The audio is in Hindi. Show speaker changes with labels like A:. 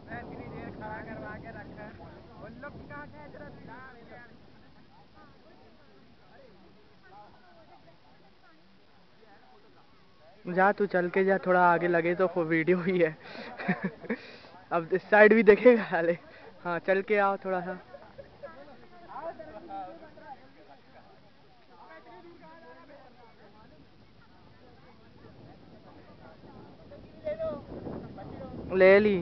A: इतनी देर खड़ा करवा के रखा उन लोग की कहाँ है जरा जा तू चल के जा थोड़ा आगे लगे तो वीडियो ही है अब इस साइड भी देखेगा हाले हाँ चल के आओ थोड़ा सा ले ली